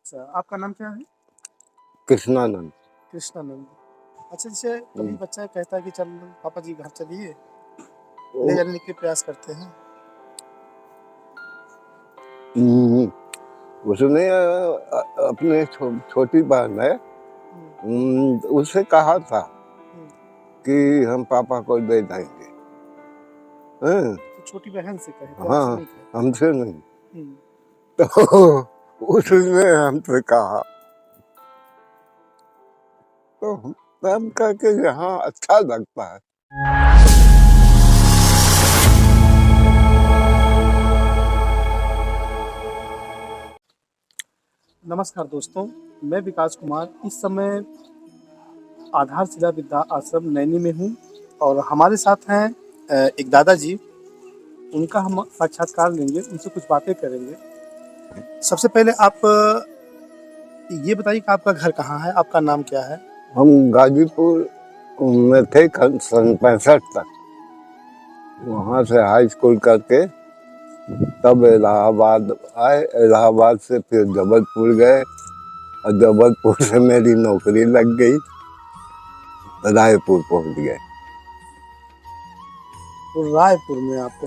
अच्छा, आपका नाम क्या है? कृष्णानंद। कृष्णानंद। अच्छा, जैसे कभी बच्चा कहता है कि चल पापा जी घर चलिए, ले ओ, जाने के प्रयास करते हैं। हम्म, उसने अपने छोटी बहन है, हुँ, उससे कहा था हुँ। कि हम पापा को दे जाएंगे। हैं? तो छोटी बहन से कहे थे, आपसे हाँ, नहीं कहे थे। हमसे नहीं। हुँ, तो उसने हमसे कहा, तो हम कह के यहाँ अच्छा लगता है। नमस्कार दोस्तों, मैं विकास कुमार इस समय आधारशिला विद्या आश्रम नैनी में हूँ और हमारे साथ हैं एक दादाजी। उनका हम साक्षात्कार लेंगे, उनसे कुछ बातें करेंगे। सबसे पहले आप ये बताइए कि आपका घर कहाँ है? आपका नाम क्या है? हम गाजीपुर में थे सन 65 तक। वहाँ से हाई स्कूल करके तब इलाहाबाद आए। इलाहाबाद से फिर जबलपुर गए और जबलपुर से मेरी नौकरी लग गई, रायपुर पहुंच गए। तो रायपुर में आप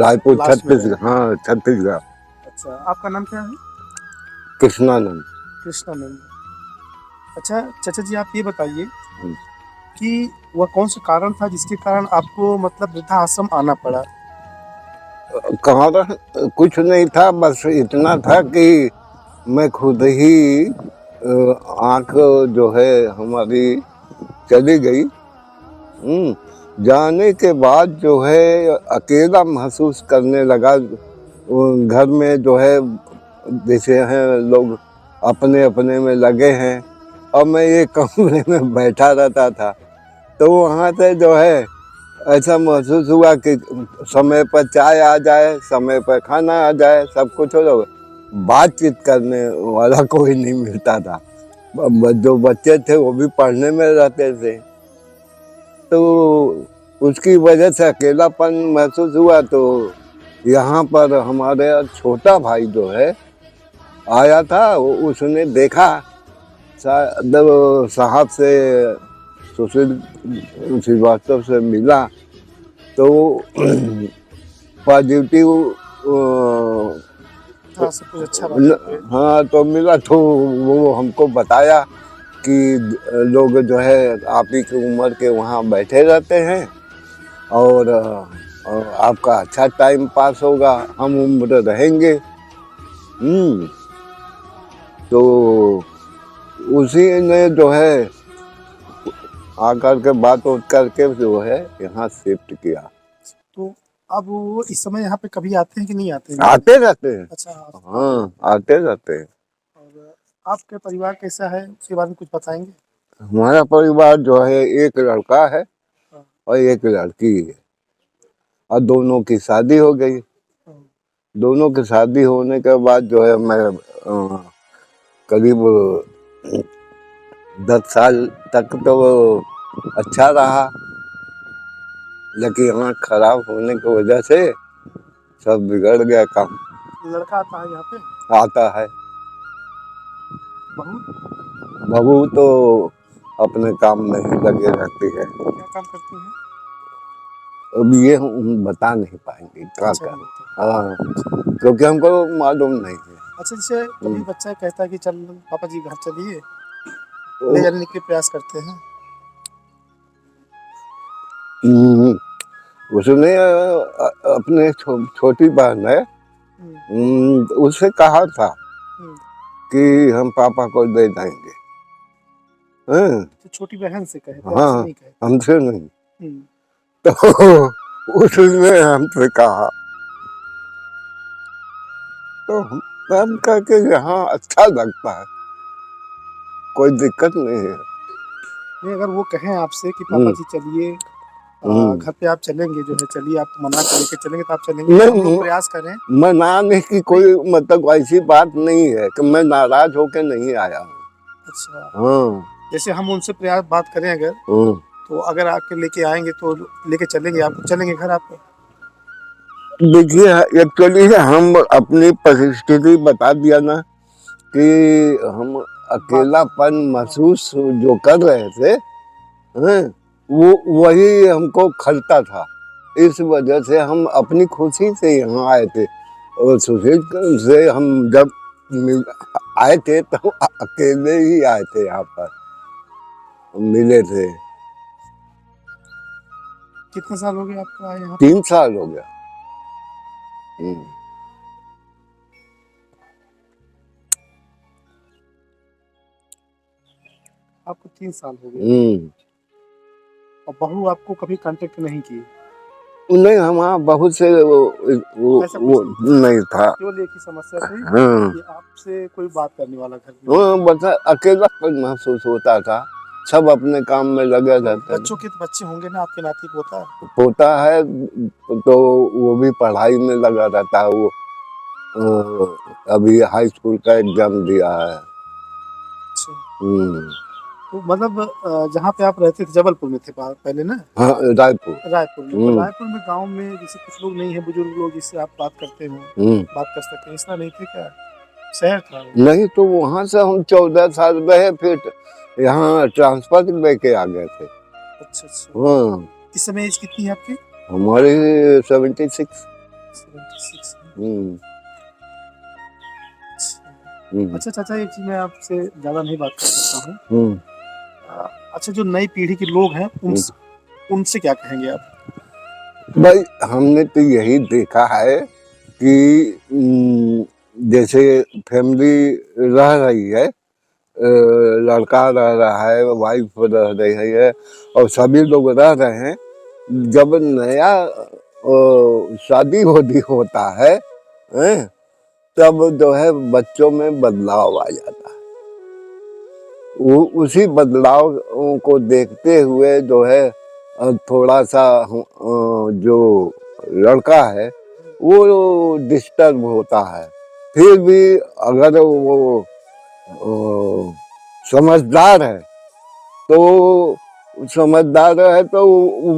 रायपुर लास्ट में रहे। छत्तीसगढ़, हाँ छत्तीसगढ़। अच्छा, आपका नाम क्या है? कृष्णानंद। कृष्णानंद। अच्छा, चाचा जी आप ये बताइए कि वह कौन सा कारण था जिसके कारण आपको मतलब वृद्धाश्रम आना पड़ा? कहाँ रह कुछ नहीं था, बस इतना था कि मैं खुद ही आंख जो है हमारी चली गई। जाने के बाद जो है अकेला महसूस करने लगा। घर में जो है जैसे हैं लोग अपने अपने में लगे हैं और मैं एक कमरे में बैठा रहता था। तो वहाँ से जो है ऐसा महसूस हुआ कि समय पर चाय आ जाए, समय पर खाना आ जाए, सब कुछ हो जाए, बातचीत करने वाला कोई नहीं मिलता था। जो बच्चे थे वो भी पढ़ने में रहते थे, तो उसकी वजह से अकेलापन महसूस हुआ। तो यहाँ पर हमारे छोटा भाई जो है आया था, उसने देखा साहब से, सुशील श्रीवास्तव से मिला, तो पॉजिटिव हाँ, सब कुछ अच्छा बात है। हाँ तो मिला। तो वो हमको बताया कि लोग जो है आप ही की उम्र के वहाँ बैठे रहते हैं और आपका अच्छा टाइम पास होगा, हम उम्र रहेंगे। तो उसी ने जो है आकर के बात करके जो है यहाँ शिफ्ट किया। तो अब वो इस समय यहाँ पे कभी आते हैं कि नहीं आते हैं? आते रहते हैं। अच्छा, आते हैं। हाँ, आते रहते हैं। और आपका परिवार कैसा है उसके बारे में कुछ बताएंगे? हमारा परिवार जो है एक लड़का है हाँ, और एक लड़की है और दोनों की शादी हो गई। हाँ, दोनों की शादी होने के बाद जो है मैं करीब 10 साल तक तो अच्छा रहा, लेकिन आँख खराब होने की वजह से सब बिगड़ गया काम। लड़का आता है यहाँ पे? आता है। बहू बहू तो अपने काम में ही लगे रहती है। क्या काम करती हैं? अब ये हम बता नहीं पाएंगे क्या अच्छा, कर। नहीं होता। हाँ, क्योंकि हमको मालूम नहीं है। अच्छा, जैसे कभी बच्चा कहता है कि चल पापा जी घर चलिए, ले तो जाने के प्रयास करते हैं। उसने अपने छोटी बहन है, हुँ, उससे कहा था हुँ। कि हम पापा को दे जाएंगे। हैं? तो छोटी बहन से कहे थे, आपसे हाँ, नहीं कहे थे। हमसे नहीं। हुँ, तो उसने हमसे कहा, तो हम कह के यहाँ अच्छा लगता है, कोई दिक्कत नहीं है। नहीं अगर वो कहें आपसे कि पापा हम्म, जी चलिए हम्म। घर पे आप चलेंगे जो है चलिए आपको मना के लेके चलेंगे तो आप चलेंगे या हम लोग नहीं, प्रयास करें? मनाने की नहीं, कोई मतलब ऐसी बात नहीं है कि मैं नाराज होके नहीं आया हूँ। अच्छा, हाँ। जैसे हम उनसे प्रयास बात करें अगर, हम्म। तो अगर आके लेके आएँगे तो लेके चलेंगे आप चलेंगे घर आप? देखिए, एक्चुअली हम अपनी परिस्थिति बता दिया ना कि हम अकेलापन महसूस जो कर रहे थे, हैं, वो वही हमको खलता था। इस वजह से हम अपनी खुशी से यहाँ आए थे। और सुशील से हम जब आए थे तो अकेले ही आए थे, यहाँ पर मिले थे। कितने साल हो गए आपको आए यहाँ? 3 साल हो गया। हम्म। आपको 3 साल हो गए हम्म। और बहू आपको कभी कांटेक्ट नहीं की? नहीं, हमारा बहुत से ऐसा वो कुछ नहीं, नहीं था। केवल एक ही समस्या थी हाँ, कि आपसे कोई बात करने वाला घर में। वो बस अकेलापन महसूस होता था, सब अपने काम में लगे रहते थे। बच्चों के तो बच्चे होंगे ना, आपके नाती पोता? पोता है तो वो भी पढ़ाई में लगा रहता है। वो अभी हाई स्कूल का एग्जाम दिया है। अच्छा, हम्म। तो मतलब जहाँ पे आप रहते थे जबलपुर में थे पहले ना? हाँ, रायपुर। रायपुर में। तो रायपुर में गांव में जैसे कुछ लोग नहीं है, बुजुर्ग लोग जिससे आप बात करते हो, बात कर सकते हैं, ऐसा नहीं थे क्या? शहर था वो? नहीं, तो वहाँ से हम 14 साल रहे, फिर यहाँ ट्रांसफर लेके आ गए थे। अच्छा अच्छा। हाँ, इस समय एज कितनी है आपकी? हमारे 76। 76। हम्म। अच्छा चाचा, एक चीज मैं आपसे ज्यादा नहीं बात कर सकता हूँ। अच्छा, जो नई पीढ़ी के लोग हैं उनसे क्या कहेंगे आप? भाई, हमने तो यही देखा है कि जैसे फैमिली रह रही है, लड़का रह रहा है, वाइफ रह रही है, और सभी लोग रह रहे हैं। जब नया शादी होता है, हैं, तब जो है बच्चों में बदलाव आ जाता है। वो उसी बदलाव को देखते हुए जो है थोड़ा सा जो लड़का है वो डिस्टर्ब होता है। फिर भी अगर वो समझदार है तो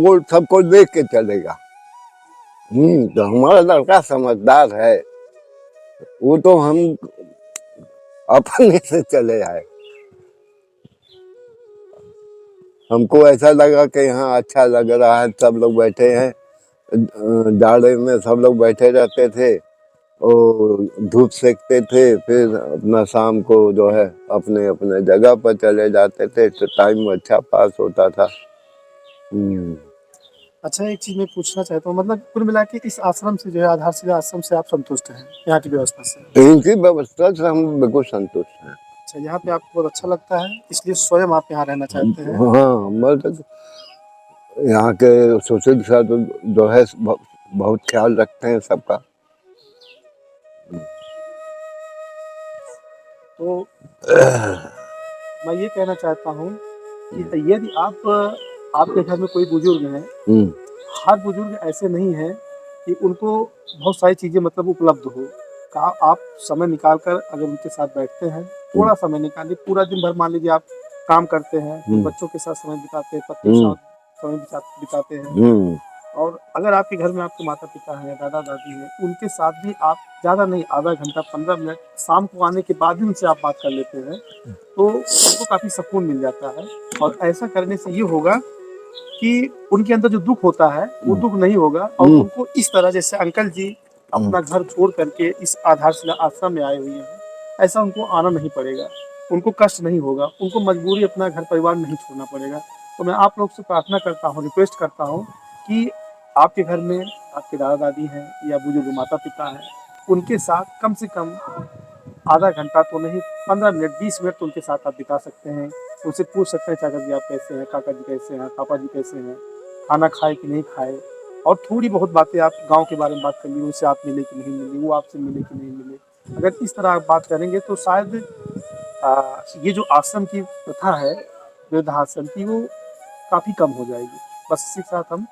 वो सबको देख के चलेगा। तो हमारा लड़का समझदार है, वो तो हम अपने से चले आए। हमको ऐसा लगा कि यहाँ अच्छा लग रहा है, सब लोग बैठे हैं, जाड़े में सब लोग बैठे रहते थे और धूप सेकते थे, फिर अपना शाम को जो है अपने अपने जगह पर चले जाते थे, तो टाइम अच्छा पास होता था। अच्छा, एक चीज मैं पूछना चाहता हूँ, मतलब कुल मिला के इस आश्रम से जो है, आधारशिला आश्रम से आप संतुष्ट हैं, यहाँ की व्यवस्था से? इनकी व्यवस्था से हम बिल्कुल संतुष्ट हैं। अच्छा, यहाँ पे आपको बहुत अच्छा लगता है, इसलिए स्वयं आप यहाँ रहना चाहते हैं? हाँ, मतलब यहाँ के सुशील सर जो है बहुत ख्याल रखते हैं सबका। तो मैं ये कहना चाहता हूँ कि यदि आपके घर में कोई बुजुर्ग है, हर बुजुर्ग ऐसे नहीं है कि उनको बहुत सारी चीजें मतलब उपलब्ध हो। आप समय निकाल कर अगर उनके साथ बैठते हैं, थोड़ा समय निकालिए, पूरा दिन भर मान लीजिए आप काम करते हैं, बच्चों के साथ समय बिताते हैं, पत्नी के साथ समय बिताते हैं, और अगर आपके घर में आपके माता पिता हैं, दादा दादी हैं, उनके साथ भी आप ज़्यादा नहीं, आधा घंटा 15 मिनट शाम को आने के बाद भी उनसे आप बात कर लेते हैं, तो उनको काफ़ी सुकून मिल जाता है। और ऐसा करने से ये होगा कि उनके अंदर जो दुख होता है वो दुख नहीं होगा, और उनको इस तरह, जैसे अंकल जी अपना घर छोड़ करके इस आधारशिला आश्रम में आए हुए हैं, ऐसा उनको आना नहीं पड़ेगा, उनको कष्ट नहीं होगा, उनको मजबूरी अपना घर परिवार नहीं छोड़ना पड़ेगा। तो मैं आप लोग से प्रार्थना करता हूँ, रिक्वेस्ट करता हूँ कि आपके घर में आपके दादा दादी हैं या बुजुर्ग माता पिता हैं, उनके साथ कम से कम आधा घंटा तो नहीं, 15 मिनट 20 मिनट तो उनके साथ आप बिता सकते हैं। उनसे पूछ सकते हैं, चाचा जी आप कैसे हैं, काका जी कैसे हैं, पापा जी कैसे हैं, खाना खाए कि नहीं खाए, और थोड़ी बहुत बातें आप गांव के बारे में बात कर ली, उनसे आप मिले कि नहीं मिले, वो आपसे मिले कि नहीं मिले। अगर इस तरह आप बात करेंगे तो शायद ये जो आश्रम की प्रथा है, वृद्धाश्रम की, वो काफ़ी कम हो जाएगी। बस इसी के साथ हम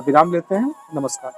विराम लेते हैं। नमस्कार।